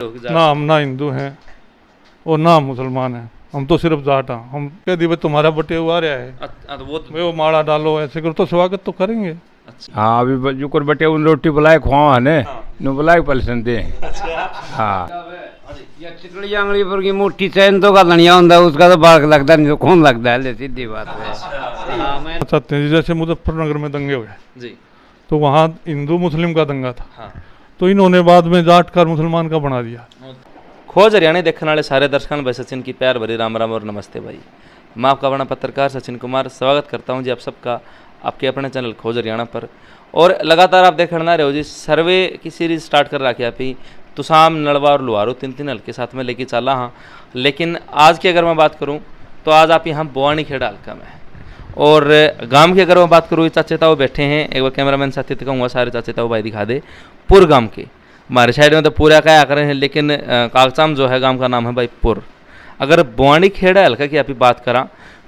ना हम ना हिंदू हैं और ना हम मुसलमान हैं, हम तो सिर्फ जाट हैं। हम कह दी भाई तुम्हारा बटे हुआ रहा है तो वो माड़ा डालो ऐसे करो तो स्वागत तो करेंगे। हाँ अभी जो कर बटे उन रोटी बुलाए खुआ है ने नु बुलाए पलसन दे। हाँ या चिकड़ी आंगली पर की मोटी चैन तो का धनिया होता है उसका तो बाल लगता नहीं तो कौन लगता है, सीधी बात है। हाँ मैं चाहते हैं जैसे मुजफ्फरनगर में दंगे हुए जी तो वहाँ हिंदू मुस्लिम का दंगा था, हाँ तो इन्होंने बाद में जाट का और मुसलमान का बना दिया। खोज हरियाणा देखने वाले सारे दर्शकों भाई सचिन की प्यार भरी राम राम और नमस्ते भाई। मैं आपका अपना पत्रकार सचिन कुमार स्वागत करता हूं जी आप सबका आपके अपने चैनल खोज हरियाणा पर। और लगातार आप देख रहे हो जी सर्वे की सीरीज स्टार्ट कर रखी है अभी तुसाम नलवा और लुहारू तीन हल्के साथ में लेके चला हाँ। लेकिन आज की अगर मैं बात करूँ तो आज आप यहाँ बोआनी खेड़ा हल्का में और गांव की अगर मैं बात करूँ चाचे ताऊ बैठे हैं, एक बार कैमरामैन साथी कहूँगा सारे चाचे ताऊ भाई दिखा दे। पुर गांव के हमारे साइड में तो पूरा क्या कर रहे हैं लेकिन कागचाम जो है गांव का नाम है भाई पुर। अगर बोआनी खेड़ा हल्का की आप बात करा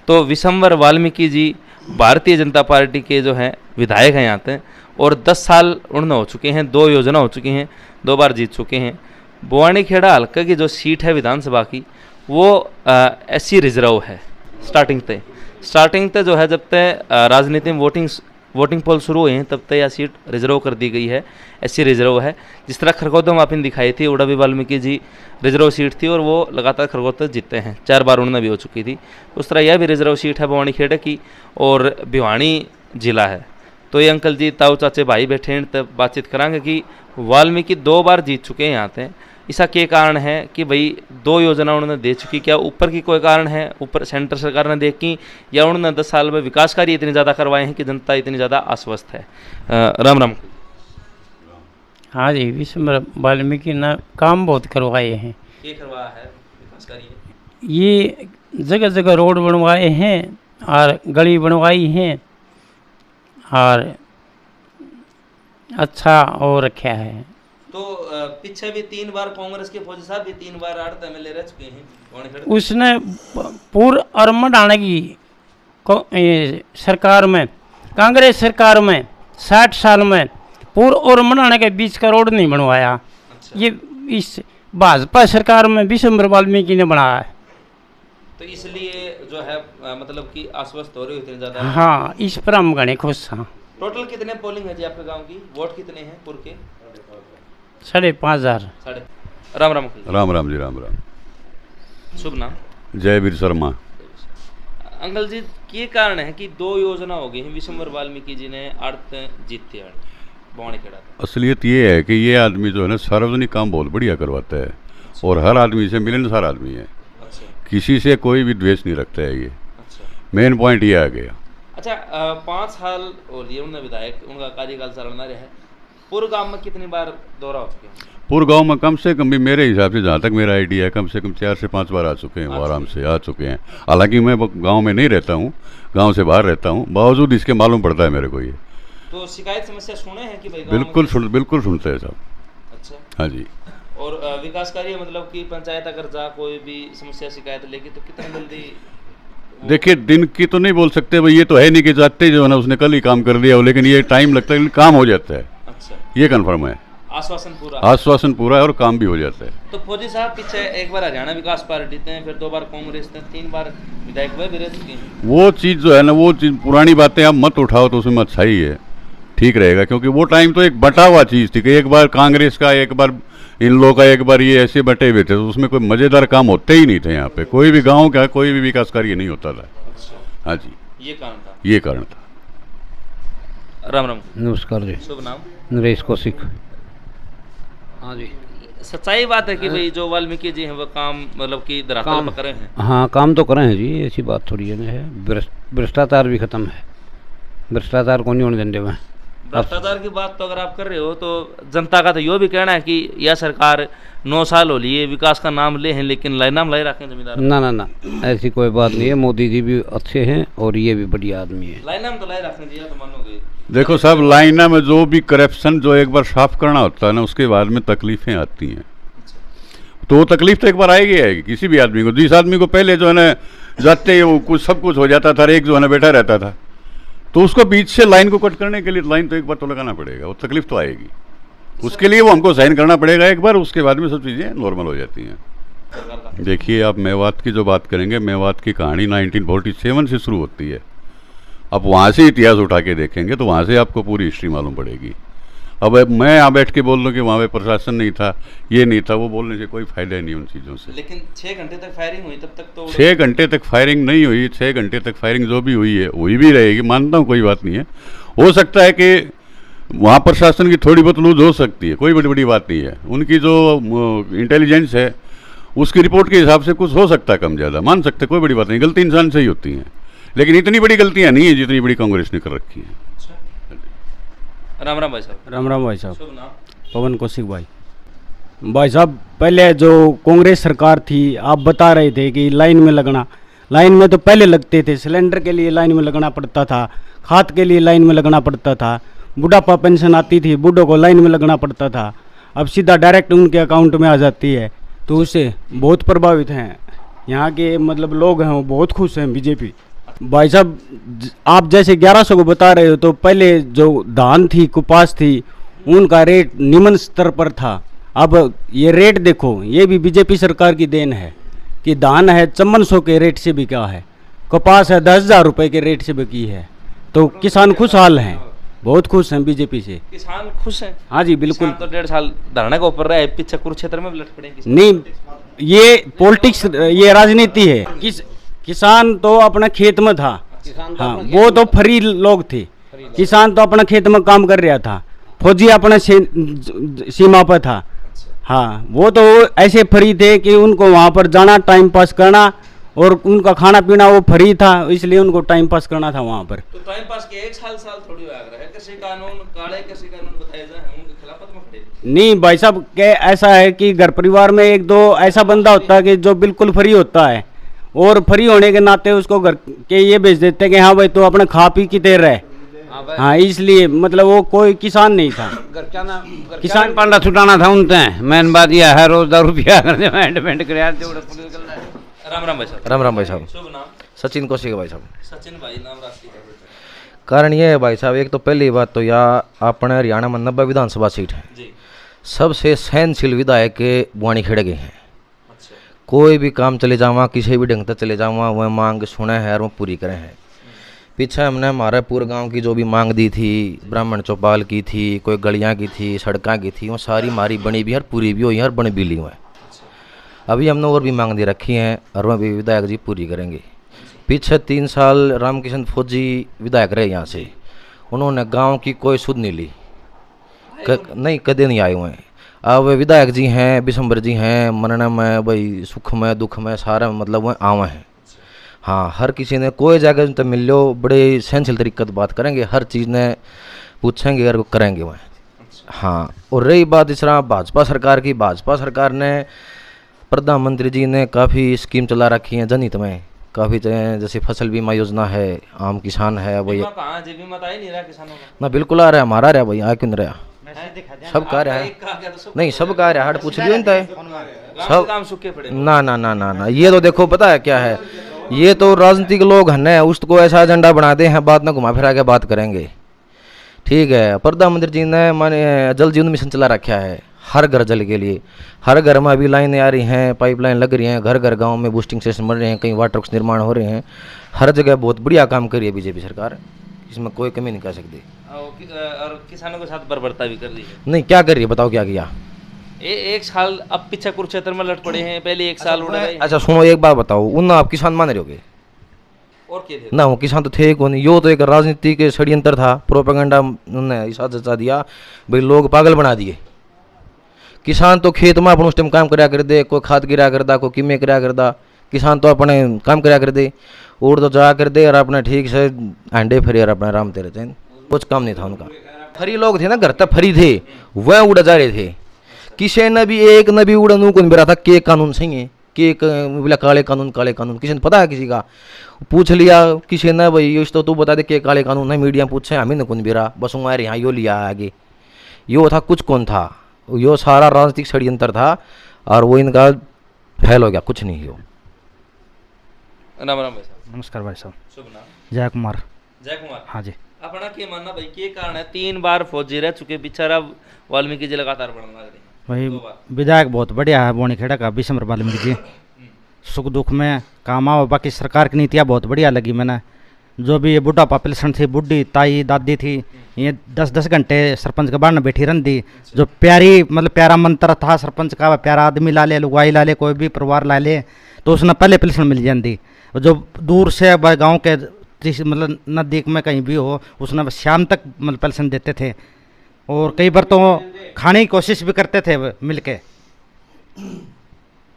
तो विशंबर वाल्मीकि जी भारतीय जनता पार्टी के जो हैं विधायक हैं यहाँ पे और 10 साल उन्होंने हो चुके हैं, 2 योजना हो चुकी हैं, 2 बार जीत चुके हैं। बोआनी खेड़ा हल्का की जो सीट है विधानसभा की वो SC रिजर्व है। स्टार्टिंग ते जो है जब तक राजनीति में वोटिंग पोल शुरू हुए हैं तब तक यह सीट रिजर्व कर दी गई है, SC रिजर्व है। जिस तरह खरगोदम आपने दिखाई थी उड़ावी वाल्मीकि जी रिजर्व सीट थी और वो लगातार खरगोदम जीते हैं, 4 बार उन्होंने भी हो चुकी थी। उस तरह यह भी रिजर्व सीट है बोआनी खेड़े की और भिवानी जिला है। तो ये अंकल जी ताऊ चाचे भाई बैठे हैं तब बातचीत कराएंगे कि वाल्मीकि 2 बार जीत चुके हैं यहाँ पे, इसका क्या कारण है कि भाई 2 योजना उन्होंने दे चुकी, क्या ऊपर की कोई कारण है, ऊपर सेंटर सरकार ने देखी या उन्होंने 10 साल में विकास कार्य इतने ज़्यादा करवाए हैं कि जनता इतनी ज़्यादा आश्वस्त है। राम राम। हाँ जी विशंबर वाल्मीकि ने काम बहुत करवाए हैं। ये करवाया है विकास कार्य, ये जगह जगह रोड बनवाए हैं और गली बनवाई हैं और अच्छा और रखा है। तो पीछे भी 3 बार कांग्रेस के फौजी साहब भी 3 बार आड़त MLA रह चुके हैं। उसने पूर्व अरमड आने की सरकार में कांग्रेस सरकार में 60 साल में पूर्व और मनाने के बीच का रोड नहीं बनवाया। अच्छा। ये इस भाजपा सरकार में विशंबर वाल्मीकि ने बनाया है। तो इसलिए जो है मतलब कि आश्वस्त हो रही हो इतने ज़्यादा। हाँ इस पर हम घने खुश हैं। टोटल कितने पोलिंग है जी आपके गांव की, वोट कितने हैं पुर के? 5,500। राम राम। राम राम जी राम राम। शुभ नाम? जयवीर शर्मा। अंकल जी ये कारण है कि 2 योजना हो गई हैं विशंबर वाल्मीकि जी ने आड़त जीतते बोआनी खेड़ा। असलियत ये है कि ये आदमी जो है ना सार्वजनिक काम बहुत बढ़िया करवाता है और हर आदमी से मिलनसार आदमी है। अच्छा। किसी से कोई भी द्वेष नहीं रखता है ये। अच्छा। मेन पॉइंट ये आ गया। अच्छा 5 साल हो लिए उन्होंने विधायक, उनका कार्यकाल सालाना रहा है। पूर्व गांव में कितनी बार दौरा हो चुके हैं? पूर्व गांव में कम से कम भी मेरे हिसाब से जहाँ तक मेरा आइडिया है कम से कम 4 से 5 बार आ चुके हैं, वो आराम से आ चुके हैं। हालांकि मैं गांव में नहीं रहता हूँ, गांव से बाहर रहता हूँ, बावजूद इसके मालूम पड़ता है मेरे को ये। तो शिकायत समस्या सुने हैं कि भाई बिल्कुल सुनते हैं साहब। अच्छा। हाँ जी। और विकास कार्य मतलब कि पंचायत अगर जा कोई भी समस्या शिकायत लेगी तो कितनी जल्दी? देखिए दिन की तो नहीं बोल सकते भाई, ये तो है नहीं कि जाते जो है ना उसने कल ही काम कर दिया हो, लेकिन ये टाइम लगता है लेकिन काम हो जाता है। अच्छा। ये कंफर्म है। आश्वासन पूरा है और काम भी हो जाता है। तो फौजी साहब पीछे एक बार हरियाणा विकास पार्टी थे, फिर 2 बार कांग्रेस थे, 3 बार विधायक भी रह चुके हैं। वो चीज़ जो है ना वो चीज़ पुरानी बातें आप मत उठाओ तो उसमें अच्छा ही है, ठीक रहेगा। क्योंकि वो टाइम तो एक बटा हुआ चीज़ थी कि एक बार कांग्रेस का, एक बार इन लोगों का, एक बार ये ऐसे बटे हुए थे, तो उसमें कोई मज़ेदार काम होते ही नहीं थे। यहाँ पे कोई भी गाँव का कोई भी विकास कार्य नहीं होता था। हाँ जी ये कारण था। राम राम। नमस्कार जी। शुभ नाम? नरेश कौशिक। हाँ जी सच्चाई बात है कि भाई जो वाल्मीकि जी हैं वो काम मतलब कि धरातल पर करे हैं। हाँ काम तो करें हैं जी, ऐसी बात थोड़ी है। भ्रष्टाचार भी खत्म है, भ्रष्टाचार को नहीं होने देंगे में। भ्रष्टाचार की बात तो अगर आप कर रहे हो तो जनता का तो यो भी कहना है कि यह सरकार 9 साल हो लिए विकास का नाम ले हैं लेकिन नाम लाई रखें जमींदार। ना ऐसी कोई बात नहीं है। मोदी जी भी अच्छे हैं और ये भी बढ़िया आदमी है। नाम तो लाई रखने दिया तो मानोगे। देखो साहब लाइना में जो भी करप्शन जो एक बार साफ करना होता है ना उसके बाद में तकलीफें आती हैं। तो वो तकलीफ तो एक बार आएगी किसी भी आदमी को। जिस आदमी को पहले जो है ना जाते ही वो सब कुछ हो जाता था, एक जो है ना बैठा रहता था, तो उसको बीच से लाइन को कट करने के लिए लाइन तो एक बार तो लगाना पड़ेगा, वो तकलीफ तो आएगी। उसके लिए वो हमको साइन करना पड़ेगा एक बार, उसके बाद में सब चीज़ें नॉर्मल हो जाती हैं। देखिए, आप मेवात की जो बात करेंगे, मेवात की कहानी 1947 से शुरू होती है। अब वहाँ से इतिहास उठा के देखेंगे तो वहाँ से आपको पूरी हिस्ट्री मालूम पड़ेगी। अब मैं यहाँ बैठ के बोल दूँ कि वहाँ पे प्रशासन नहीं था, ये नहीं था, वो बोलने से कोई फायदा ही नहीं उन चीज़ों से। लेकिन 6 घंटे तक फायरिंग हुई, तब तक तो 6 घंटे तक फायरिंग नहीं हुई। 6 घंटे तक फायरिंग जो भी हुई है हुई भी रहेगी, मानता हूँ, कोई बात नहीं है। हो सकता है कि वहाँ प्रशासन की थोड़ी बहुत लूज हो सकती है, कोई बड़ी बड़ी बात नहीं है। उनकी जो इंटेलिजेंस है उसकी रिपोर्ट के हिसाब से कुछ हो सकता है कम ज़्यादा, मान सकते, कोई बड़ी बात नहीं। गलती इंसान से ही होती हैं, लेकिन इतनी बड़ी गलतियाँ नहीं है जितनी बड़ी कांग्रेस ने कर रखी है। राम राम भाई साहब। राम राम भाई साहब। शुभ नाम? पवन कौशिक भाई। भाई साहब, पहले जो कांग्रेस सरकार थी, आप बता रहे थे कि लाइन में लगना, लाइन में तो पहले लगते थे, सिलेंडर के लिए लाइन में लगना पड़ता था, खाद के लिए लाइन में लगना पड़ता था, बुढ़ापा पेंशन आती थी, बूढ़ों को लाइन में लगना पड़ता था। अब सीधा डायरेक्ट उनके अकाउंट में आ जाती है, तो उससे बहुत प्रभावित हैं यहाँ के मतलब लोग हैं, वो बहुत खुश हैं बीजेपी। भाई साहब, आप जैसे 1100 को बता रहे हो, तो पहले जो धान थी, कपास थी, उनका रेट निम्न स्तर पर था। अब ये रेट देखो, ये भी बीजेपी सरकार की देन है कि धान है 5400 के रेट से बिका है, कपास है 10,000 रुपये के रेट से बिकी है, तो किसान खुशहाल हैं, बहुत खुश हैं बीजेपी से। किसान खुश हैं? हाँ जी बिल्कुल। किसान तो 1.5 साल धरने के ऊपर रहे, पीछे कुरुक्षेत्र में भी लट पड़े किसान। नहीं, ये पॉलिटिक्स, ये राजनीति है। किसान तो अपना खेत में था, हाँ, वो तो फ्री लोग थे। किसान तो अपना खेत में काम कर रहा था, फौजी अपना सीमा पर था, हाँ, वो तो ऐसे फ्री थे कि उनको वहाँ पर जाना, टाइम पास करना, और उनका खाना पीना वो फ्री था, इसलिए उनको टाइम पास करना था वहाँ पर। तो टाइम पास के 1 साल थोड़ी हुआ है, कृषि कानून काले कृषि कानून बताए जाए, उनके खिलाफत में खड़े। नहीं भाई साहब, के ऐसा है कि घर परिवार में एक दो ऐसा बंदा होता है कि जो बिल्कुल फ्री होता है, और फ्री होने के नाते उसको घर के ये भेज देते हैं कि हाँ भाई तो अपने खा पी के तेर रहे, हाँ, इसलिए मतलब वो कोई किसान नहीं था। किसान पांडा छुटाना था उनते, मेन बात यह है, रोज 10 रुपया डिपेंड कर। राम राम भाई साहब। राम राम भाई साहब। शुभ नाम? सचिन कौशिक भाई साहब। सचिन भाई, नाम राशि है। कारण ये है भाई साहब, एक तो पहली बात तो यह अपने हरियाणा में 90 विधानसभा सीट है जी। सबसे सहनशील विधायक के बुआनी खेड़ गए हैं। अच्छा। कोई भी काम चले जावा, किसी भी ढंग से चले जावा, वह मांग सुने है और वो पूरी करे हैं। पीछे हमने हमारे पूरे गांव की जो भी मांग दी थी, ब्राह्मण चौपाल की थी, कोई गलियां की थी, सड़कों की थी, वो सारी हमारी बनी भी है, पूरी भी हुई है और बनी भी ली हुई है। अभी हमने और भी मांग दे रखी हैं और वह भी विधायक जी पूरी करेंगे। पीछे 3 साल रामकिशन फौजी विधायक रहे यहाँ से, उन्होंने गांव की कोई सुध नहीं ली, नहीं कदे नहीं आए हुए हैं। अब विधायक जी हैं, विशंबर जी हैं, मरने में भाई सुख में दुख में सारा मतलब वह आवे हैं। हाँ, हर किसी ने कोई जगह उनसे मिल लो, बड़े सहनशील तरीके से बात करेंगे, हर चीज़ ने पूछेंगे और करेंगे वह। हाँ, और रही बात इस तरह भाजपा सरकार की, भाजपा सरकार ने, प्रधानमंत्री जी ने काफ़ी स्कीम चला रखी है जनहित में, काफ़ी जैसे फसल बीमा योजना है, आम किसान है, वही कहाँ जी बीमा तो आ ही नहीं रहा किसानों का। ना बिल्कुल आ रहा है, हमारा रहा भाई, आ क्यों नहीं रहा, सब कह रहा है, नहीं सब कह रहा है, हट पूछ लियो ना सब काम सूखे पड़े। ना ना ना ना ना, ये तो देखो पता है क्या है, ये तो राजनीतिक लोग हैं, उसको ऐसा एजेंडा बनाते हैं, बात ना घुमा फिरा के बात करेंगे। ठीक है, प्रधानमंत्री जी ने माने जल जीवन मिशन चला रखा है, हर घर जल के लिए, हर घर में अभी लाइनें आ रही हैं, पाइपलाइन लग रही हैं, घर घर गांव में बूस्टिंग स्टेशन बन रहे हैं, कहीं वाटर वर्क्स निर्माण हो रहे हैं, हर जगह बहुत बढ़िया काम कर रही है बीजेपी सरकार, इसमें कोई कमी नहीं कर सकती। और किसानों के साथ बर्बरता भी कर रही है। नहीं, क्या कर रही है बताओ, क्या किया? 1 साल अब पीछे कुरुक्षेत्र में लट पड़े हैं, पहले 1 साल उड़ गए। अच्छा सुनो, एक बात बताओ, उन आप किसान मान रहे होगे और क्या थे? ना, वो किसान तो थे कौन, यो तो एक राजनीति के षड्यंत्र था, प्रोपेगेंडा उन्होंने ऐसा जचा दिया भाई, लोग पागल बना दिए। किसान तो खेत में अपन उस टाइम काम कराया कर दे, कोई खाद गिरा कर दा, कोई कीमे कराया कर दा, किसान तो अपने काम कराया कर दे, और तो जा कर दे और अपने ठीक से अंडे फिर अपने आराम तेरे थे, कुछ काम नहीं था उनका। फ्री लोग थे ना, घर तक फ्री थे, वह उड़ जा रहे थे, किसी ने भी एक ने भी उड़ा नू कौन बेरा था के कानून सही है, के बोला काले कानून, किसी ने पता है, किसी का पूछ लिया किसी ने, भाई इस तो तू बता दे के काले कानून है, मीडिया पूछे हमें न कौन बेरा, बस हमारे यहाँ यो लिया आगे, यो था कुछ कौन था, यो सारा राजनीतिक षड्यंत्र था और वो इनका फैल हो गया, कुछ नहीं हो। राम राम भाई साहब। नमस्कार भाई साहब। शुभ नाम? जय कुमार। जय कुमार। हाँ जी। अपना क्या मानना भाई, क्या कारण है 3 बार फौजी रह चुके बेचारा वाल्मीकि जी लगातार बढ़ने लग रहे हैं? वही 2 बार। विधायक बहुत बढ़िया है बोनी खेड़ा का विशंबर वाल्मीकि जी, सुख दुख में काम आओ। बाकी सरकार की नीतियाँ बहुत बढ़िया लगी मैंने। जो भी ये बुढ़ा पॉपुलेशन थी, बुढ़ी ताई दादी थी, ये 10-10 घंटे सरपंच के बाहर बैठी रहती। जो प्यारी मतलब प्यारा मंत्र था सरपंच का, प्यारा आदमी ला ले, लुगाई ला ले, कोई भी परिवार ला ले, तो उसने पहले पेंशन मिल जाती। जो दूर से गाँव के मतलब नज़दीक में कहीं भी हो, उसने शाम तक मतलब पेंशन देते थे। और कई बार तो खाने की कोशिश भी करते थे मिल के।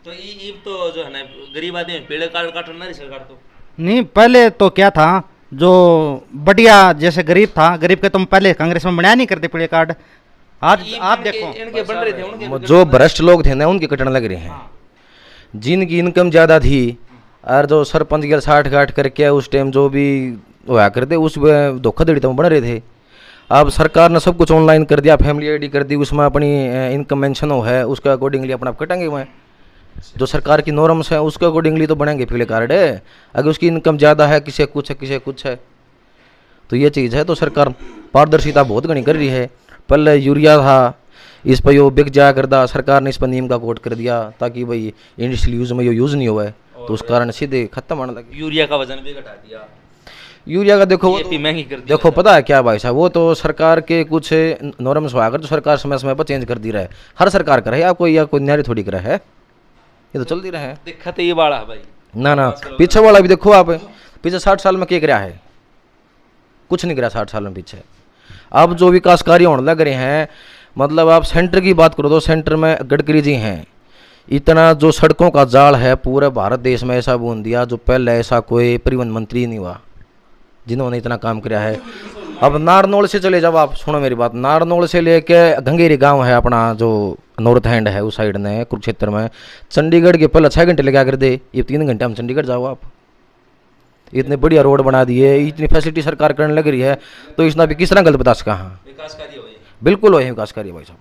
तो ये तो जो है ना गरीब आदमी पेड़ काटना रही सरकार तो नहीं, पहले तो क्या था, जो बढ़िया जैसे गरीब था, गरीब के तुम पहले कांग्रेस में बनाया नहीं करते पीड़े कार्ड। आज आप देखो इनके बन रहे थे, उनके जो भ्रष्ट लोग थे ना उनके कटने लग रहे हैं। जिनकी इनकम ज़्यादा थी और जो सरपंच की 60-60 करके उस टाइम जो भी होया करते, उस धोखाधड़ी तो बन रहे थे। अब सरकार ने सब कुछ ऑनलाइन कर दिया, फैमिली आईडी कर दी, उसमें अपनी इनकम मेंशन हो है, उसके अकॉर्डिंगली अपना आप कटेंगे। वहाँ जो सरकार की नॉर्म्स है उसके अकॉर्डिंगली तो बनेंगे पीले कार्ड है। अगर उसकी इनकम ज़्यादा है, किसी कुछ है, किसी कुछ है, तो ये चीज़ है। तो सरकार पारदर्शिता बहुत घनी कर रही है। पहले यूरिया था, इस पर यो बिक जाया करता, सरकार ने इस पर नियम का कोड कर दिया ताकि भाई इंडस्ट्रियल यूज़ में यो यूज़ नहीं हुआ है, तो उस कारण सीधे खत्म आने लगे। यूरिया का वजन भी घटा दिया, यूरिया का देखो, DAP महंगी कर दी। देखो पता है क्या भाई साहब, वो तो सरकार के कुछ नॉर्म्स हुआ कर, तो सरकार समय समय पर चेंज कर दी रहा है। हर सरकार करे, आपको या कोई न्यारी थोड़ी करा है, ये तो चलती रहे। दिक्कत ये बड़ा है भाई। ना पीछे वाला भी देखो आप, पीछे 60 साल में क्या कराया है? कुछ नहीं करा 60 साल में पीछे। अब जो विकास कार्य होने लग रहे हैं, मतलब आप सेंटर की बात करो तो सेंटर में गडकरी जी हैं, इतना जो सड़कों का जाल है पूरे भारत देश में ऐसा बूंद दिया, जो पहले ऐसा कोई परिवहन मंत्री नहीं हुआ जिन्होंने इतना काम किया है। अब नारनौल से चले जाओ आप, सुनो मेरी बात, नारनौल से लेके गंगेरी गांव है अपना जो नॉर्थ हैंड है उस साइड ने कुरुक्षेत्र में, चंडीगढ़ के पहले 6 घंटे लगा कर दे, ये 3 घंटे हम चंडीगढ़ जाओ आप। इतने बढ़िया रोड बना दिए, इतनी फैसिलिटी सरकार करने लग रही है, तो इसना भी किस तरह गलत बता सका। हाँ विकास कार्य हुए, बिल्कुल हो विकास कार्य भाई साहब।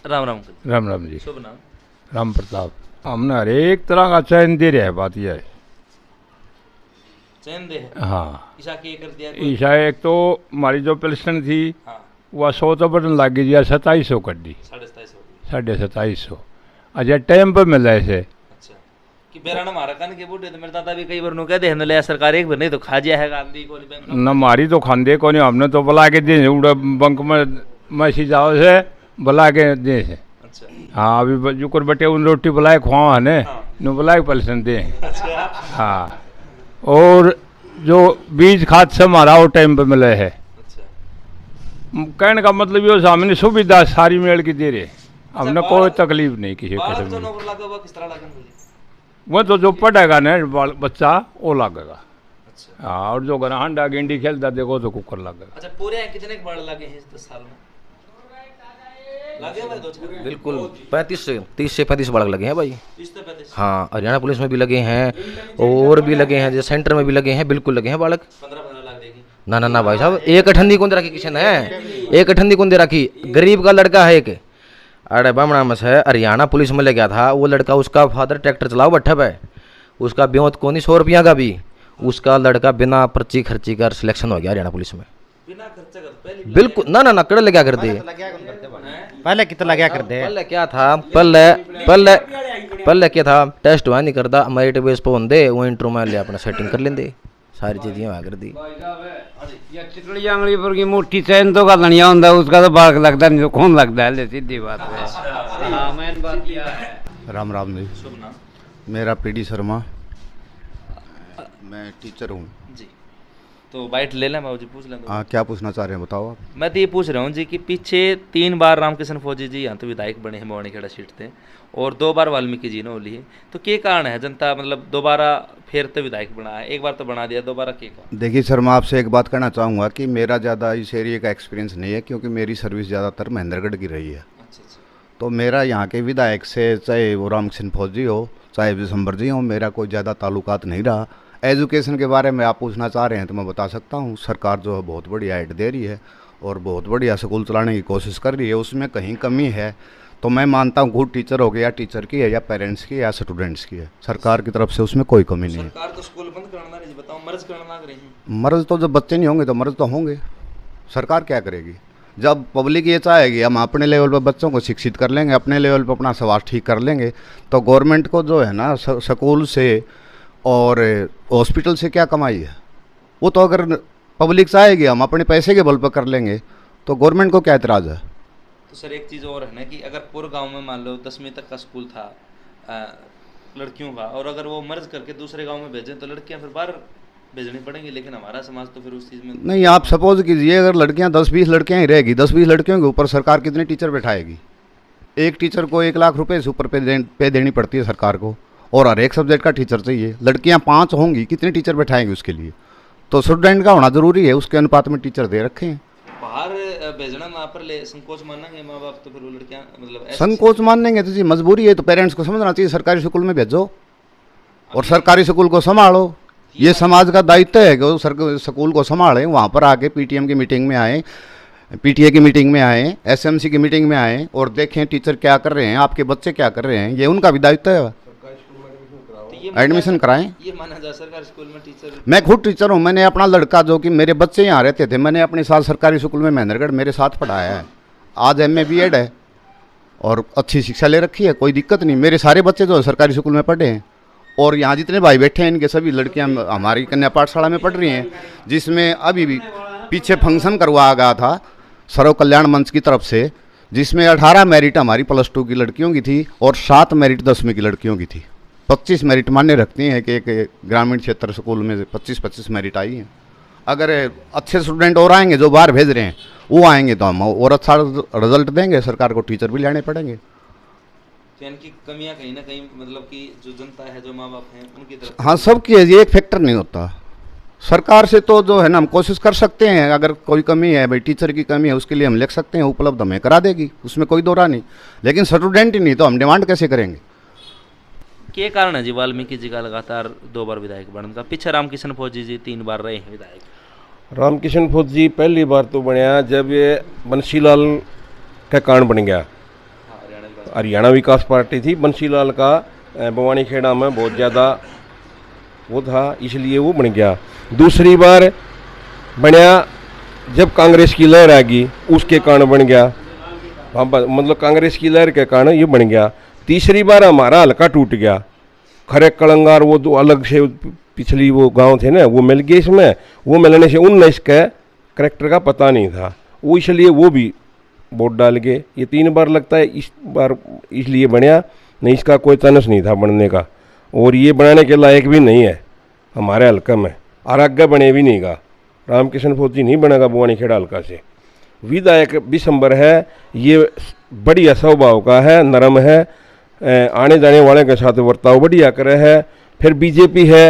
राम राम राम राम जी। शुभ नाम? राम प्रताप। हमने हर एक तरह का चयन दे रहे हैं, बात यह है। चयन दे है? हाँ, ईशा के कर दिया कोई? ईशा एक तो हमारी जो पेंशन थी हाँ, वह 100 तो बटन लग गई, 2700 कर दी, 2750। 2750। अच्छा टाइम पर मिला ऐसे। अच्छा कि बेराना मारा कान के बूढ़े तो मेरे दादा भी कई बार नु कहते हैं ले सरकार एक बार नहीं तो खा जाए है गांधी को बैंक न हमारी तो खांदे को नहीं, हमने तो बुला के दे उड़ा बंक में मैसेज आओ से बुला के दे से। अच्छा हाँ, अभी जो कर बटे उन रोटी बुलाए खुआ है ने, नु बुलाए पेंशन दे। हाँ, और जो बीज खाद से हमारा वो टाइम पे मिले है। कहने का मतलब ये सामने सुविधा सारी मेल की दे रहे, हमने कोई तकलीफ नहीं किसी किस्म की। नौकर लगा हुआ किस तरह लगेगा? वो तो जो पढ़ेगा ना बच्चा वो लगेगा। हाँ, और जो घर अंडा गेंडी खेलता देखो तो कुकर लगेगा। अच्छा पूरे कितने के बाढ़ लगे हैं इस 10 साल में? लगे भाई 2-4 बिल्कुल 30 से 35 बालक लगे हैं भाई। 30 से 35? हाँ, हरियाणा पुलिस में भी लगे हैं और भी लगे हैं, जैसे सेंटर में भी लगे हैं, बिल्कुल लगे हैं बालक। 15-15 लाख देगी? ना भाई साहब, एक अठंडी कौन दे रखी किसी ने? एक अठंडी कौन दे रखी? गरीब का लड़का है एक, अरे बामणा में से हरियाणा पुलिस में ले गया था वो लड़का, उसका फादर ट्रैक्टर चलाओ भट्ठा पे, उसका ब्योत को नहीं 100 रुपया का भी, उसका लड़का बिना पर्ची खर्ची कर सिलेक्शन हो गया हरियाणा पुलिस में। बिना खर्चे कर पहले? बिल्कुल ना कड़े लगा कर दे। पहले कितना लगा कर दे? पहले क्या था, पहले क्या था, टेस्ट हुआ नहीं करता, मेरिट बेस पे होंगे वो इंटरव्यू में ले अपना सेटिंग कर लेंगे, सारी चीजें हुआ कर दी। चितड़ी आंगली पर की मोटी चैन तो का धनिया होता, उसका तो बाग लगता नहीं, तो कौन लगता है, सीधी बात है। हाँ, मैंने बात किया है। राम राम जी। शुभ नाम? मेरा पीडी शर्मा, मैं टीचर हूँ जी। तो बाइट ले लें बाबू जी, पूछ लें? हाँ, क्या पूछना चाह रहे हैं बताओ आप। मैं तो ये पूछ रहा हूँ जी कि पीछे 3 बार रामकिशन फौजी जी यहाँ तो विधायक बने हैं, मोहनी खेड़ा सीट थे, और 2 बार वाल्मीकि जी ने बोली है, तो क्या कारण है जनता मतलब दोबारा फिर तो विधायक बना है, एक बार तो बना दिया, दोबारा क्या कारण? देखिए सर, मैं आपसे एक बात कहना चाहूँगा कि मेरा ज़्यादा इस एरिया का एक्सपीरियंस नहीं है, क्योंकि मेरी सर्विस ज़्यादातर महेंद्रगढ़ की रही है। अच्छा। तो मेरा यहाँ के विधायक से, चाहे वो रामकिशन फौजी हो चाहे विशंबर जी हो, मेरा कोई ज़्यादा ताल्लुकात नहीं रहा। एजुकेशन के बारे में आप पूछना चाह रहे हैं तो मैं बता सकता हूँ, सरकार जो है बहुत बढ़िया एड दे रही है और बहुत बढ़िया स्कूल चलाने की कोशिश कर रही है। उसमें कहीं कमी है तो मैं मानता हूँ गुड टीचर हो गया, टीचर की है या पेरेंट्स की है या स्टूडेंट्स की है, सरकार की तरफ से उसमें कोई कमी नहीं है। सरकार तो स्कूल बंद करना नहीं बताओ, मर्ज करना रही है। मर्ज तो जब बच्चे नहीं होंगे तो मर्ज तो होंगे, सरकार क्या करेगी? जब पब्लिक ये चाहेगी हम अपने लेवल पर बच्चों को शिक्षित कर लेंगे, अपने लेवल पर अपना स्वास्थ्य ठीक कर लेंगे, तो गवर्नमेंट को जो है ना स्कूल से और हॉस्पिटल से क्या कमाई है? वो तो अगर पब्लिक चाहेगी हम अपने पैसे के बल पर कर लेंगे तो गवर्नमेंट को क्या एतराज़ है? तो सर एक चीज़ और है ना कि अगर पूरे गांव में मान लो 10वीं तक का स्कूल था लड़कियों का, और अगर वो मर्ज करके दूसरे गांव में भेजें तो लड़कियां फिर बाहर भेजनी पड़ेंगी, लेकिन हमारा समाज तो फिर उस चीज़ में नहीं। आप सपोज कीजिए अगर लड़कियां 10-20 लड़कियां ही रहेगी, 10-20 लड़कियों के ऊपर सरकार कितने टीचर बैठाएगी? एक टीचर को 1 लाख रुपए से ऊपर पे देनी पड़ती है सरकार को, और हर एक सब्जेक्ट का टीचर चाहिए। लड़कियां 5 होंगी, कितने टीचर बैठाएंगे उसके लिए? तो स्टूडेंट का होना जरूरी है, उसके अनुपात में टीचर दे रखे हैं। बाहर भेजना वहाँ पर ले संकोच मानेंगे माँ बाप, तो फिर वो लड़कियाँ मतलब संकोच मानेंगे तो जी मजबूरी है, तो पेरेंट्स को समझना चाहिए सरकारी स्कूल में भेजो और सरकारी स्कूल को संभालो। ये समाज का दायित्व है कि वो स्कूल को संभालें। वहाँ पर आके पीटीएम की मीटिंग में आए, पीटीए की मीटिंग में आए, एसएमसी की मीटिंग में आए और देखें टीचर क्या कर रहे हैं, आपके बच्चे क्या कर रहे हैं, ये उनका भी दायित्व है। एडमिशन कराएं। ये माना जा सरकारी स्कूल में टीचर, मैं खुद टीचर हूँ, मैंने अपना लड़का जो कि मेरे बच्चे यहाँ रहते थे, मैंने अपने साथ सरकारी स्कूल में महेंद्रगढ़ मेरे साथ पढ़ाया है। आज MA BEd है और अच्छी शिक्षा ले रखी है, कोई दिक्कत नहीं। मेरे सारे बच्चे जो सरकारी स्कूल में पढ़े हैं और यहाँ जितने भाई बैठे हैं इनके सभी लड़कियाँ हमारी कन्या पाठशाला में पढ़ रही हैं, जिसमें अभी भी पीछे फंक्शन करवाया गया था सर्व कल्याण मंच की तरफ से, जिसमें 18 मेरिट हमारी +2 की लड़कियों की थी और 7 मेरिट 10वीं की लड़कियों की थी। 25 मेरिट मान्य रखती हैं कि एक ग्रामीण क्षेत्र स्कूल में 25-25 मेरिट आई हैं। अगर अच्छे स्टूडेंट और आएंगे जो बाहर भेज रहे हैं वो आएंगे तो हम और अच्छा रिजल्ट देंगे, सरकार को टीचर भी लेने पड़ेंगे। तो इनकी कमियां कहीं ना कहीं मतलब कि जो जनता है, जो माँ बाप हैं उनकी तरफ, हाँ सबकी है, ये एक फैक्टर नहीं होता। सरकार से तो जो है ना हम कोशिश कर सकते हैं, अगर कोई कमी है भाई टीचर की कमी है उसके लिए हम लिख सकते हैं, उपलब्ध हमें करा देगी, उसमें कोई दो राह नहीं। लेकिन स्टूडेंट ही नहीं तो हम डिमांड कैसे करेंगे? क्या कारण है जी वाल्मीकि जी का लगातार 2 बार विधायक बनने का? पीछे रामकिशन फौजी जी 3 बार रहे हैं विधायक। रामकिशन फौजी पहली बार तो बनया जब ये बंसीलाल का कांड बन गया। हरियाणा विकास पार्टी थी, बंसीलाल का भवानी खेड़ा में बहुत ज़्यादा वो था, इसलिए वो बन गया। दूसरी बार बनया जब कांग्रेस की लहर आ गई, उसके कारण बन गया, मतलब कांग्रेस की लहर के कारण ये बन गया। तीसरी बार हमारा हल्का टूट गया, खरे कलंगार वो 2 अलग से पिछली वो गांव थे ना, वो मिल गए इसमें। वो मिलने से उन इसका करैक्टर का पता नहीं था, वो इसलिए वो भी वोट डाल गए। ये 3 बार लगता है इस बार इसलिए बनया, नहीं इसका कोई तनस नहीं था बनने का, और ये बनाने के लायक भी नहीं है हमारे हल्का में, और आगे बने भी नहीं गा। रामकिशन फौजी नहीं बनेगा भवानी खेड़ा हल्का से। विधायक विशंबर है, ये बढ़िया स्वभाव का है, नरम है, आने जाने वाले के साथ बर्ताव बढ़िया करे है। फिर बीजेपी है,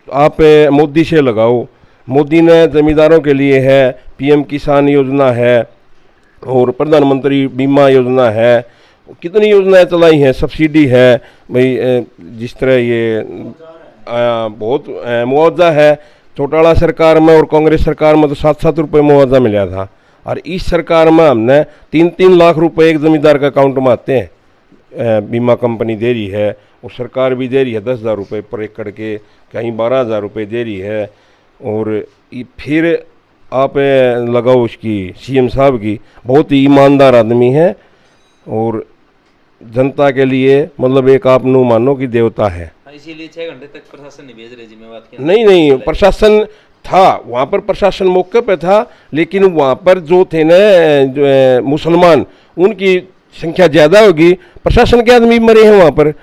आप मोदी से लगाओ, मोदी ने जमींदारों के लिए है, PM किसान योजना है और प्रधानमंत्री बीमा योजना है, कितनी योजनाएं चलाई हैं, सब्सिडी है भाई, जिस तरह ये बहुत मुआवजा है। चौटाला सरकार में और कांग्रेस सरकार में तो 7-7 रुपये मुआवजा मिला था, और इस सरकार में हमने 3-3 लाख रुपए एक जमींदार का अकाउंट में आते हैं, बीमा कंपनी दे रही है और सरकार भी दे रही है 10,000 रुपये पर एकड़ के, कहीं 12,000 रुपये दे रही है। और फिर आप लगाओ उसकी CM साहब की, बहुत ही ईमानदार आदमी है और जनता के लिए मतलब एक आप नो मानो कि देवता है। इसीलिए 6 घंटे तक प्रशासन नहीं भेज रहे जी, मैं बात की नहीं प्रशासन था वहाँ पर, प्रशासन मौके पे था, लेकिन वहाँ पर जो थे न मुसलमान, उनकी संख्या ज़्यादा होगी, प्रशासन के आदमी भी मरे हैं वहाँ पर,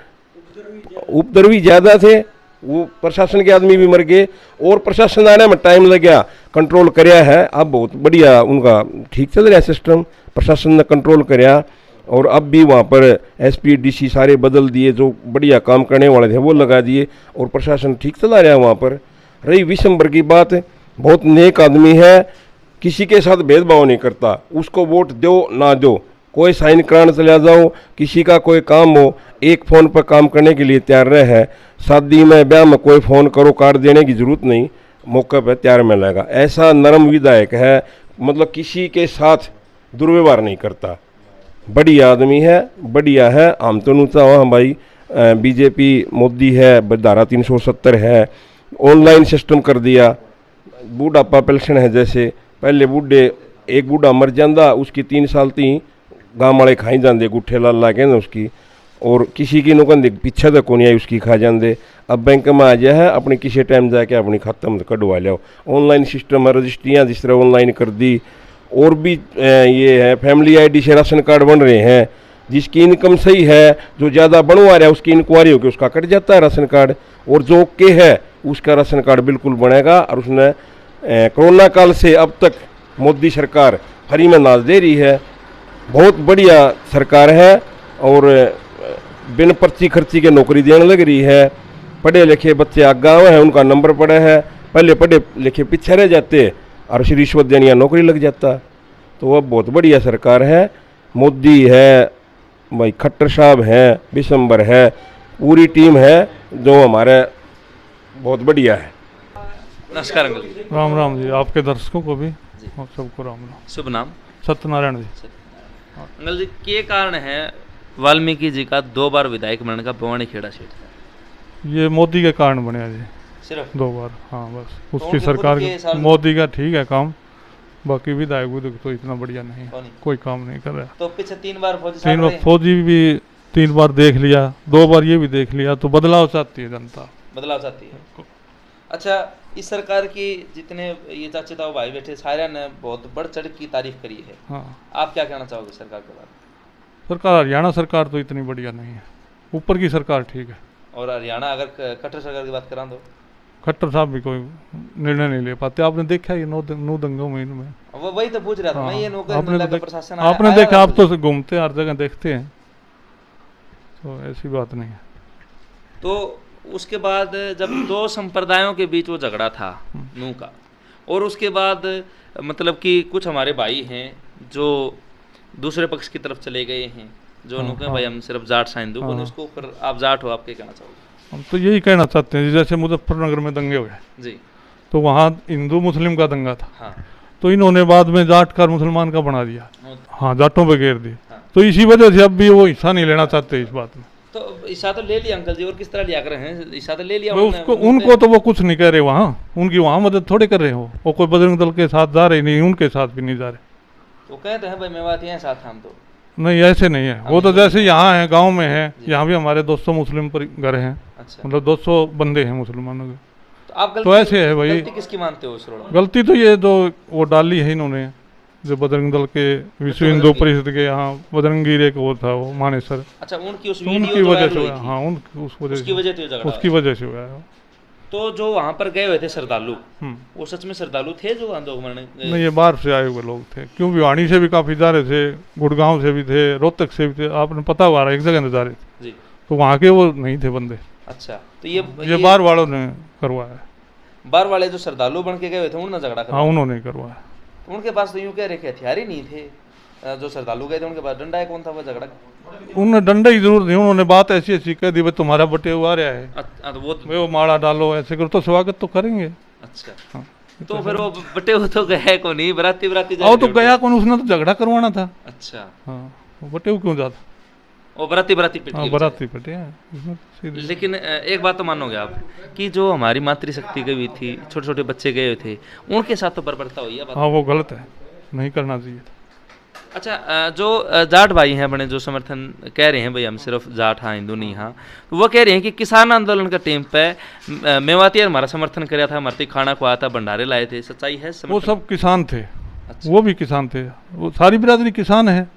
उपद्रवी ज़्यादा थे, वो प्रशासन के आदमी भी मर गए और प्रशासन आने में टाइम लग गया, कंट्रोल कराया है। अब बहुत बढ़िया उनका ठीक चल रहा है सिस्टम, प्रशासन ने कंट्रोल कराया और अब भी वहाँ पर SP DC सारे बदल दिए, जो बढ़िया काम करने वाले थे वो लगा दिए और प्रशासन ठीक चला रहा है वहाँ पर। रही विशंबर की बात, बहुत नेक आदमी है, किसी के साथ भेदभाव नहीं करता, उसको वोट दो ना दो, कोई साइन कराने चला जाओ, किसी का कोई काम हो, एक फ़ोन पर काम करने के लिए तैयार रहे। शादी में ब्याह में कोई फ़ोन करो, कार्ड देने की ज़रूरत नहीं, मौके पर तैयार मिलेगा। ऐसा नरम विधायक है, मतलब किसी के साथ दुर्व्यवहार नहीं करता। बढ़िया आदमी है, बढ़िया है। हम तो नहीं चाहो हम भाई बीजेपी मोदी है, धारा 370 है, ऑनलाइन सिस्टम कर दिया, बूढ़ापा पेंशन है। जैसे पहले बूढ़े एक बूढ़ा मर जाता उसकी 3 साल ती गाँव वाले खाई जाते गुट्ठे ला ला के उसकी, और किसी की नौकरी पीछे तक को नहीं आई उसकी खा जाते। अब बैंक में आ गया है, अपने किसी टाइम जाके अपनी खत्म कटवा लो। ऑनलाइन सिस्टम है, रजिस्ट्रियाँ जिस तरह ऑनलाइन कर दी। और भी ये है फैमिली आईडी से राशन कार्ड बन रहे हैं। जिसकी इनकम सही है, जो ज़्यादा बनवा रहा है उसकी इंक्वायरी होकर उसका कट जाता है राशन कार्ड, और जो ओके है उसका राशन कार्ड बिल्कुल बनेगा। और उसने कोरोना काल से अब तक मोदी सरकार फ्री में अनाज दे रही है। बहुत बढ़िया सरकार है, और बिन पर्ची खर्ची के नौकरी देने लग रही है। पढ़े लिखे बच्चे आगे हैं, उनका नंबर पड़े है। पहले पढ़े लिखे पीछे रह जाते और रिश्वत देनी या नौकरी लग जाता। तो वह बहुत बढ़िया सरकार है। मोदी है भाई, खट्टर साहब हैं, बिशंबर है, पूरी टीम है जो हमारे बहुत बढ़िया है। नमस्कार अंकल जी। राम राम जी, आपके दर्शकों को भी और सबको राम राम। शुभ नाम? सत्यनारायण जी। अंकल जी, के कारण है वाल्मीकि जी का 2 बार विधायक बनने का बवानी खेड़ा सीट? ये मोदी के कारण बने जी, सिर्फ 2 बार। हाँ बस, उसकी उनके सरकार खुद के साल में- मोदी का ठीक है काम, बाकी विधायक तो इतना बढ़िया नहीं है, कौन है? कोई काम नहीं कर रहा। तो पीछे 3 बार फौजी 3 साहब बार रहे। फौजी भी 3 बार देख लिया, 2 बार ये भी देख लिया, तो बदलाव चाहती है जनता। बदलाव चाहती है। अच्छा, इस सरकार की जितने ये चाचे ताऊ भाई बैठे सारे ने बहुत बढ़ चढ़ की तारीफ करी है। हाँ, आप क्या कहना चाहोगे सरकार के बारे में? सरकार हरियाणा सरकार तो इतनी बढ़िया नहीं है, ऊपर की सरकार ठीक है। और हरियाणा अगर खट्टर सरकार की बात करा तो खट्टर साहब भी कोई निर्णय नहीं ले पाते। आपने देखा ये 9 दंगों में इनमें। वो वही तो पूछ रहा था मैं, ये नौकर आपने मिला तो का देख- प्रशासन आपने आया देखा, हुआ आप तो घूमते हर जगह देखते हैं, तो ऐसी बात नहीं है। तो उसके बाद जब 2 संप्रदायों के बीच वो झगड़ा था नू का, और उसके बाद मतलब कि कुछ हमारे भाई हैं जो दूसरे पक्ष की तरफ चले गए हैं, जो नू के भाई हम सिर्फ जाट साइंदू को, उसको ऊपर आप जाट हो, आप क्या कहना चाहोगे? हम तो यही कहना चाहते हैं, जैसे मुजफ्फरनगर में दंगे हुए जी। तो वहाँ हिंदू मुस्लिम का दंगा था, हाँ। तो इन्होंने बाद में जाट का और मुसलमान का बना दिया। हाँ, जाटों पे घेर दी। हाँ। तो इसी वजह से अब भी वो हिस्सा नहीं लेना चाहते इस बात में। तो ईसा तो ले लिया अंकल जी, और किस तरह लिया कर रहे हैं? ईसा तो ले लिया वो उसको, उनको तो वो कुछ नहीं कह रहे, वहाँ उनकी वहाँ मदद थोड़े कर रहे हो। वो कोई बजरंग दल के साथ जा रहे नहीं, उनके साथ भी नहीं जा रहे। वो कहते हैं भाई मेवाती हैं साथ हम तो। नहीं, ऐसे नहीं है। वो तो जैसे यहाँ है, गांव में है, यहाँ भी हमारे 200 मुस्लिम घर हैं। अच्छा। मतलब 200 बंदे हैं मुसलमानों के। तो आप तो ऐसे है भाई। गलती किसकी मानते हो इस रोड में? गलती तो ये जो वो डाली है इन्होंने, जो बजरंग दल के विश्व हिंदू परिषद के यहाँ बजरंगीर एक वो था, वो मानेसर, अच्छा, उनकी उस तो वीडियो उनकी जो वजह वायरल से हुई हुआ। थी, हाँ, उस वजह उसकी वजह से झगड़ा उसकी हुआ। वजह से हुआ है। तो जो वहाँ पर गए हुए थे श्रद्धालु, वो सच में श्रद्धालु थे जो आंदोलन में? नहीं, ये बाहर से आए हुए लोग थे, क्यों भिवानी से भी काफ़ी जा रहे थे, गुड़गांव से भी थे, रोहतक से भी थे। आपने पता हुआ एक जगह जा रहे थे जी। तो वहाँ के वो नहीं थे बंदे। अच्छा, तो ये बाहर वालों ने करवाया। बाहर वाले जो श्रद्धालु बन के गए हुए थे उन्होंने झगड़ा हाँ, करवाया? उन्होंने करवाया। उनके पास तो यूँ कह रहे कि हथियार ही नहीं थे। जो श्रद्धालु गए थे उनके पास डंडा है, कौन था वो झगड़ा? उन्होंने डंडा ही जरूर नहीं, उन्होंने बात ऐसी ऐसी कह दी, भाई तुम्हारा बटे हुआ रहा है, तो वो माड़ा डालो, ऐसे करो, तो स्वागत तो करेंगे। अच्छा। हाँ। तो फिर वो बटे हुए तो गए को नहीं, बराती आओ तो गया कौन, उसने तो झगड़ा करवाना था। अच्छा। हाँ, बटे हुए क्यों जाता? वो बराती पिट हाँ, गई बराती पिटे हैं। लेकिन एक बात तो मानोगे आप कि जो हमारी मातृशक्ति गई थी, छोटे छोटे बच्चे गए थे, उनके साथ तो बर्बरता हुई है बात? हाँ, वो गलत है, नहीं करना चाहिए। अच्छा, जो जाट भाई हैं अपने, जो समर्थन कह रहे हैं भाई हम सिर्फ जाट हाँ, हिंदू नहीं हाँ, तो वो कह रहे हैं कि किसान आंदोलन का टाइम पे मेवाती हमारा समर्थन कराया था, हमारे खाना खुआया था, भंडारे लाए थे, सच्चाई है? वो सब किसान थे। अच्छा। वो भी किसान थे, वो सारी बिरादरी किसान है,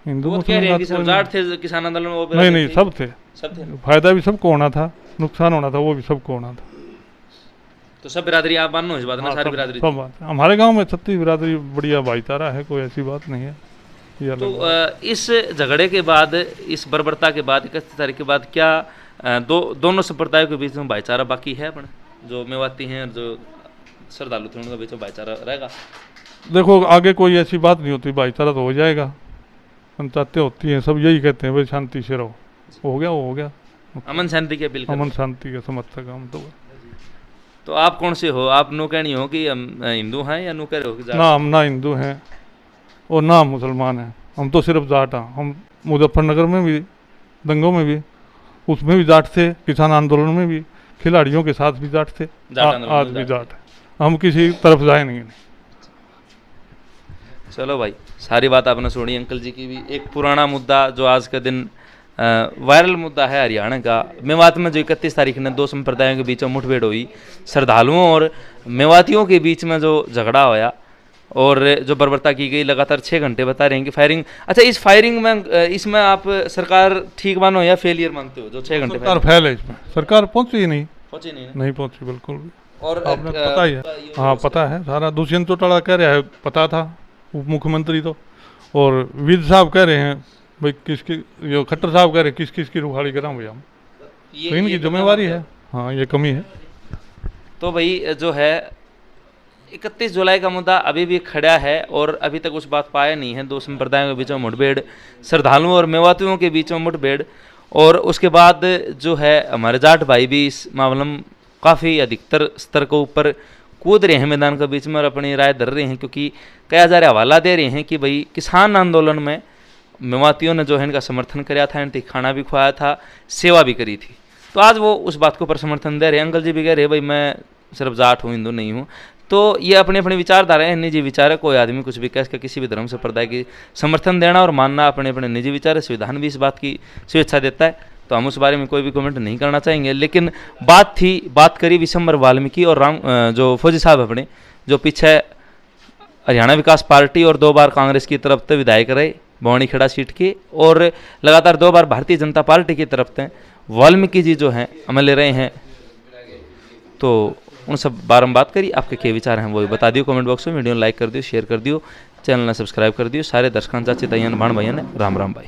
हिंदू मुस्लिम जाट थे किसान आंदोलन में? वो नहीं, सब थे। फायदा भी सबको होना था, नुकसान होना था, वो भी सबको होना था। तो सब बिरादरी आप मानो इस बात में? सारी बिरादरी सब बात। हमारे गांव में छत्तीस बिरादरी बढ़िया भाईचारा है, कोई ऐसी बात नहीं है। तो इस झगड़े के बाद, इस बर्बरता के बाद, 31 तारीख के बाद क्या दोनों संप्रदायों के बीच में भाईचारा बाकी है अपने? जो मेवाती हैं और जो श्रद्धालु थे उनके बीच में भाईचारा रहेगा? देखो, आगे कोई ऐसी बात नहीं होती, भाईचारा तो हो जाएगा। पंचायतें होती हैं, सब यही कहते हैं भाई शांति से रहो, हो गया वो हो गया। अमन शांति की अपील, अमन शांति का समर्थक हम तो आप कौन से हो? आप नो कहनी हो कि हम हिंदू हैं, या नो कह रहे हो कि ना हम ना हिंदू हैं और ना मुसलमान हैं, हम तो सिर्फ जाट हैं। हम मुजफ्फरनगर में भी दंगों में भी उसमें भी जाट थे, किसान आंदोलन में भी खिलाड़ियों के साथ भी जाट थे, आज भी जाट है। हम किसी तरफ जाए नहीं। चलो भाई, सारी बात आपने सुनी अंकल जी की भी। एक पुराना मुद्दा जो आज के दिन वायरल मुद्दा है हरियाणा का, मेवात में जो 31 तारीख ने 2 संप्रदायों के बीच में मुठभेड़ हुई, श्रद्धालुओं और मेवातियों के बीच में जो झगड़ा होया और जो बर्बरता की गई, लगातार 6 घंटे बता रहे हैं कि फायरिंग। अच्छा, इस फायरिंग में इसमें आप सरकार ठीक मानो या फेलियर मानते हो? जो 6 घंटे सरकार फेल है इसमें, सरकार पहुंची ही नहीं, नहीं पहुंची बिल्कुल भी। और आपने पता ही है, हाँ पता है सारा। दुष्यंत चौटाला कह रहा है पता था, उप मुख्यमंत्री तो, और विद साहब कह रहे हैं भाई किसकी, ये खट्टर साहब कह रहे हैं किस किस की रुखाड़ी करा भैया हम, तो इनकी जिम्मेवारी है। हाँ, ये कमी है। तो भाई जो है 31 जुलाई का मुद्दा अभी भी खड़ा है और अभी तक उस बात पाया नहीं है। 2 संप्रदायों के बीच में मुठभेड़, श्रद्धालुओं और मेवातियों के बीच में मुठभेड़, और उसके बाद जो है हमारे जाट भाई भी इस मामले में काफ़ी अधिकतर स्तर को ऊपर कूद रहे हैं मैदान के बीच में और अपनी राय धर रहे हैं, क्योंकि कहा जा रहा है, हवाला दे रहे हैं कि भाई किसान आंदोलन में मेवातियों ने जो है इनका समर्थन कराया था, इनकी खाना भी खुआया था, सेवा भी करी थी। तो आज वो उस बात को पर समर्थन दे रहे हैं। अंकल जी भी कह रहे हैं भाई मैं सिर्फ जाट हूँ, हिंदू नहीं हूँ। तो ये अपनी अपनी विचारधारा है, निजी विचार है। कोई आदमी कुछ भी कह के किसी भी धर्म संप्रदाय की समर्थन देना और मानना अपने अपने निजी विचार है। संविधान भी इस बात की स्वेच्छा देता है, तो हम उस बारे में कोई भी कमेंट नहीं करना चाहेंगे। लेकिन बात करी विशंबर वाल्मीकि और जो फौजी साहब अपने, जो पीछे हरियाणा विकास पार्टी और 2 बार कांग्रेस की तरफ से विधायक रहे बवानीखेड़ा सीट के, और लगातार 2 बार भारतीय जनता पार्टी की तरफ से वाल्मीकि जी जो हैं हमें ले रहे हैं। तो उन सब बारे में बात करी, आपके क्या विचार हैं वो भी बता दियो कमेंट बॉक्स में। वीडियो लाइक कर दियो, शेयर कर दियो, चैनल ने सब्सक्राइब कर दियो। सारे दर्शकों चाची तैयान भाण भैया ने राम राम भाई।